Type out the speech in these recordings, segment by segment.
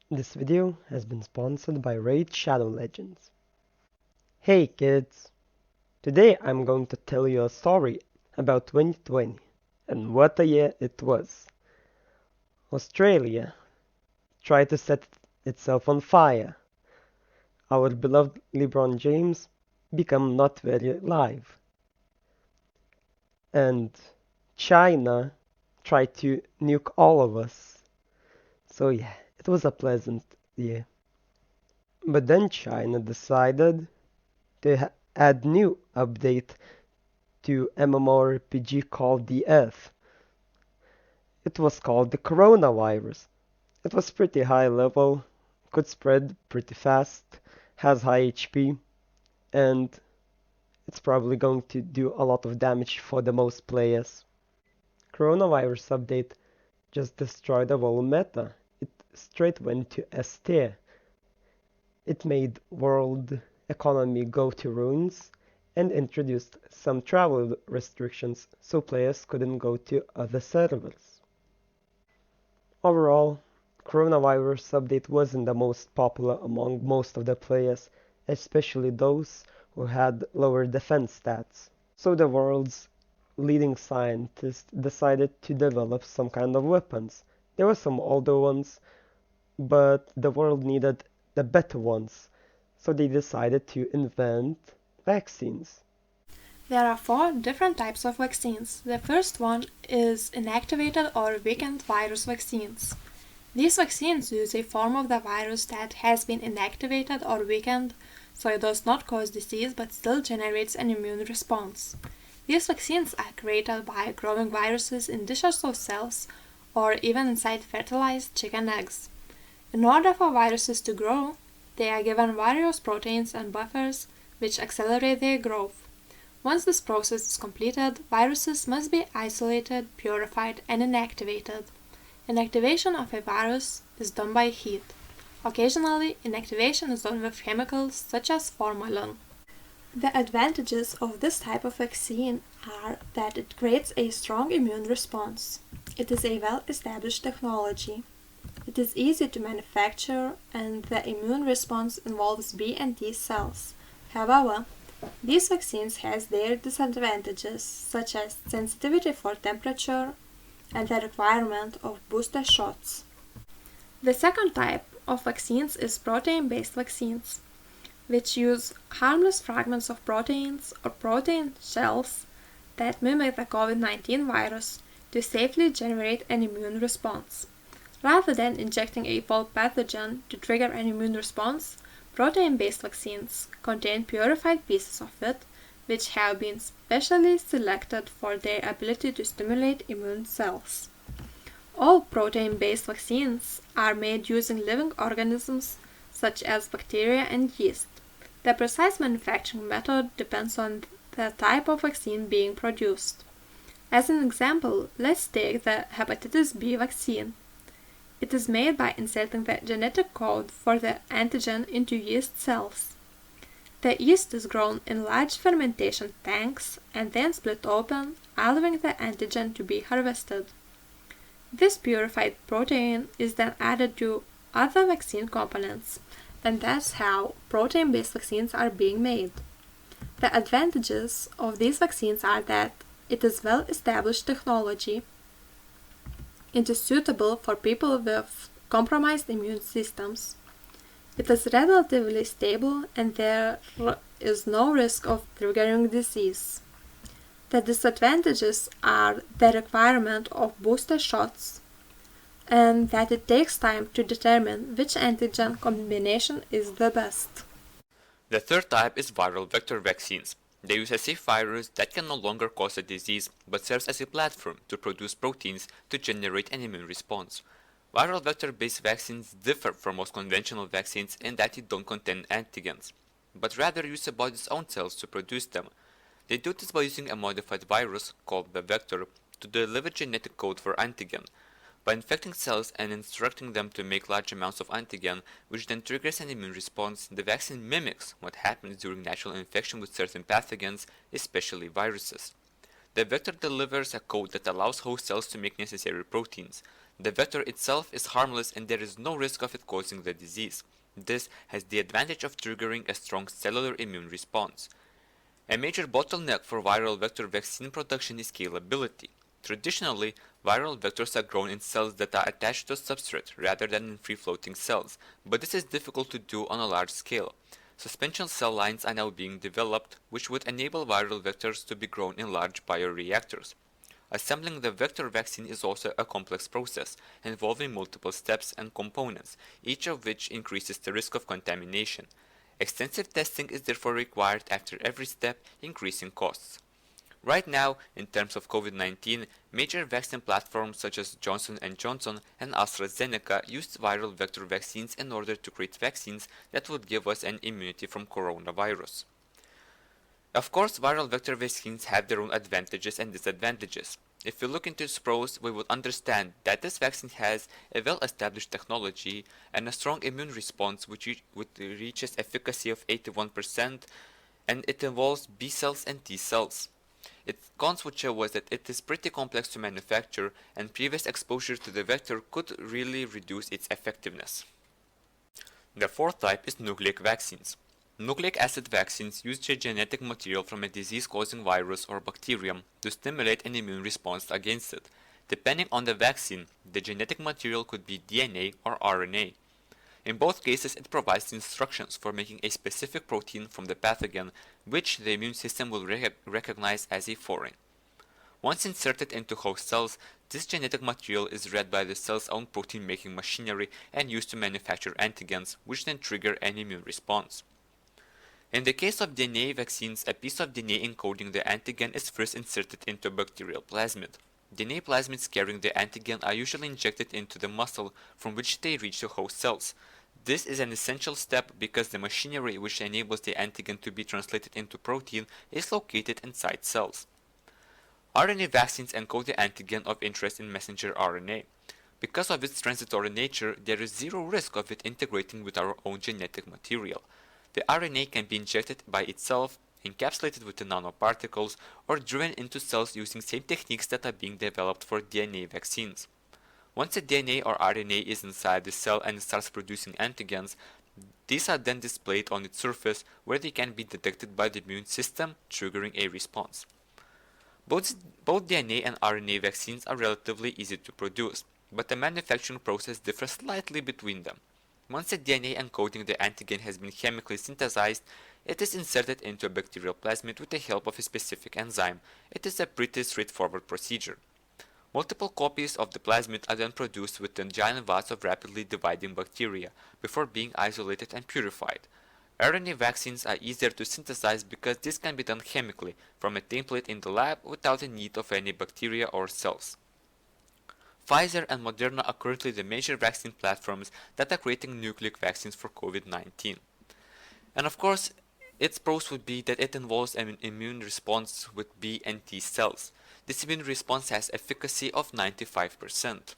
This video has been sponsored by Raid Shadow Legends. Hey kids! Today I'm going to tell you a story about 2020 and what a year it was. Australia tried to set itself on fire. Our beloved LeBron James became not very live. And China tried to nuke all of us. So yeah, it was a pleasant year. But then China decided to add new update to MMORPG called The Earth. It was called the coronavirus. It was pretty high level, could spread pretty fast, has high HP, and it's probably going to do a lot of damage for the most players. Coronavirus update just destroyed the whole meta. It straight went to S tier. It made world economy go to ruins and introduced some travel restrictions so players couldn't go to other servers. Overall, coronavirus update wasn't the most popular among most of the players, especially those who had lower defense stats. So the world's leading scientists decided to develop some kind of weapons. There were some older ones, but the world needed the better ones, so they decided to invent vaccines. There are four different types of vaccines. The first one is inactivated or weakened virus vaccines. These vaccines use a form of the virus that has been inactivated or weakened, so it does not cause disease but still generates an immune response. These vaccines are created by growing viruses in dishes of cells or even inside fertilized chicken eggs. In order for viruses to grow, they are given various proteins and buffers which accelerate their growth. Once this process is completed, viruses must be isolated, purified, and inactivated. Inactivation of a virus is done by heat. Occasionally, inactivation is done with chemicals such as formalin. The advantages of this type of vaccine are that it creates a strong immune response. It is a well-established technology. It is easy to manufacture and the immune response involves B and T cells. However, these vaccines have their disadvantages such as sensitivity for temperature and the requirement of booster shots. The second type of vaccines is protein-based vaccines, which use harmless fragments of proteins or protein shells that mimic the COVID-19 virus to safely generate an immune response. Rather than injecting a full pathogen to trigger an immune response, protein-based vaccines contain purified pieces of it, which have been specially selected for their ability to stimulate immune cells. All protein-based vaccines are made using living organisms such as bacteria and yeast. The precise manufacturing method depends on the type of vaccine being produced. As an example, let's take the hepatitis B vaccine. It is made by inserting the genetic code for the antigen into yeast cells. The yeast is grown in large fermentation tanks and then split open, allowing the antigen to be harvested. This purified protein is then added to other vaccine components, and that's how protein-based vaccines are being made. The advantages of these vaccines are that it is well-established technology. It is suitable for people with compromised immune systems. It is relatively stable and there is no risk of triggering disease. The disadvantages are the requirement of booster shots and that it takes time to determine which antigen combination is the best. The third type is viral vector vaccines. They use a safe virus that can no longer cause a disease but serves as a platform to produce proteins to generate an immune response. Viral vector-based vaccines differ from most conventional vaccines in that they don't contain antigens, but rather use the body's own cells to produce them. They do this by using a modified virus, called the vector, to deliver genetic code for antigen. By infecting cells and instructing them to make large amounts of antigen, which then triggers an immune response, the vaccine mimics what happens during natural infection with certain pathogens, especially viruses. The vector delivers a code that allows host cells to make necessary proteins. The vector itself is harmless and there is no risk of it causing the disease. This has the advantage of triggering a strong cellular immune response. A major bottleneck for viral vector vaccine production is scalability. Traditionally, viral vectors are grown in cells that are attached to a substrate rather than in free-floating cells, but this is difficult to do on a large scale. Suspension cell lines are now being developed, which would enable viral vectors to be grown in large bioreactors. Assembling the vector vaccine is also a complex process, involving multiple steps and components, each of which increases the risk of contamination. Extensive testing is therefore required after every step, increasing costs. Right now, in terms of COVID-19, major vaccine platforms such as Johnson & Johnson and AstraZeneca used viral vector vaccines in order to create vaccines that would give us an immunity from coronavirus. Of course, viral vector vaccines have their own advantages and disadvantages. If we look into its pros, we would understand that this vaccine has a well-established technology and a strong immune response which reaches efficacy of 81%, and it involves B cells and T cells. Its cons would show us that it is pretty complex to manufacture, and previous exposure to the vector could really reduce its effectiveness. The fourth type is nucleic vaccines. Nucleic acid vaccines use the genetic material from a disease-causing virus or bacterium to stimulate an immune response against it. Depending on the vaccine, the genetic material could be DNA or RNA. In both cases, it provides instructions for making a specific protein from the pathogen, which the immune system will recognize as a foreign. Once inserted into host cells, this genetic material is read by the cell's own protein-making machinery and used to manufacture antigens, which then trigger an immune response. In the case of DNA vaccines, a piece of DNA encoding the antigen is first inserted into a bacterial plasmid. DNA plasmids carrying the antigen are usually injected into the muscle from which they reach the host cells. This is an essential step because the machinery which enables the antigen to be translated into protein is located inside cells. RNA vaccines encode the antigen of interest in messenger RNA. Because of its transitory nature, there is zero risk of it integrating with our own genetic material. The RNA can be injected by itself, encapsulated with the nanoparticles, or driven into cells using same techniques that are being developed for DNA vaccines. Once the DNA or RNA is inside the cell and starts producing antigens, these are then displayed on its surface where they can be detected by the immune system, triggering a response. Both DNA and RNA vaccines are relatively easy to produce, but the manufacturing process differs slightly between them. Once the DNA encoding the antigen has been chemically synthesized, it is inserted into a bacterial plasmid with the help of a specific enzyme. It is a pretty straightforward procedure. Multiple copies of the plasmid are then produced within giant vats of rapidly dividing bacteria before being isolated and purified. RNA vaccines are easier to synthesize because this can be done chemically from a template in the lab without the need of any bacteria or cells. Pfizer and Moderna are currently the major vaccine platforms that are creating nucleic vaccines for COVID-19. And of course, its pros would be that it involves an immune response with B and T cells. This immune response has efficacy of 95%.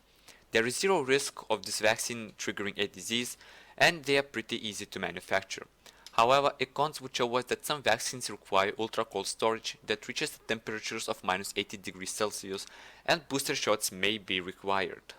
There is zero risk of this vaccine triggering a disease, and they are pretty easy to manufacture. However, a cons would show us that some vaccines require ultra-cold storage that reaches the temperatures of -80 degrees Celsius, and booster shots may be required.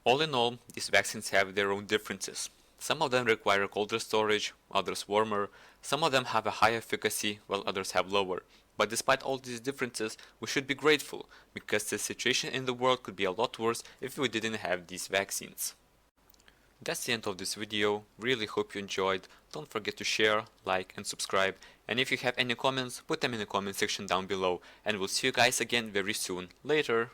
All in all, these vaccines have their own differences. Some of them require colder storage, others warmer, some of them have a high efficacy while others have lower. But despite all these differences, we should be grateful, because the situation in the world could be a lot worse if we didn't have these vaccines. That's the end of this video. Really hope you enjoyed. Don't forget to share, like and subscribe. And if you have any comments, put them in the comment section down below. And we'll see you guys again very soon. Later!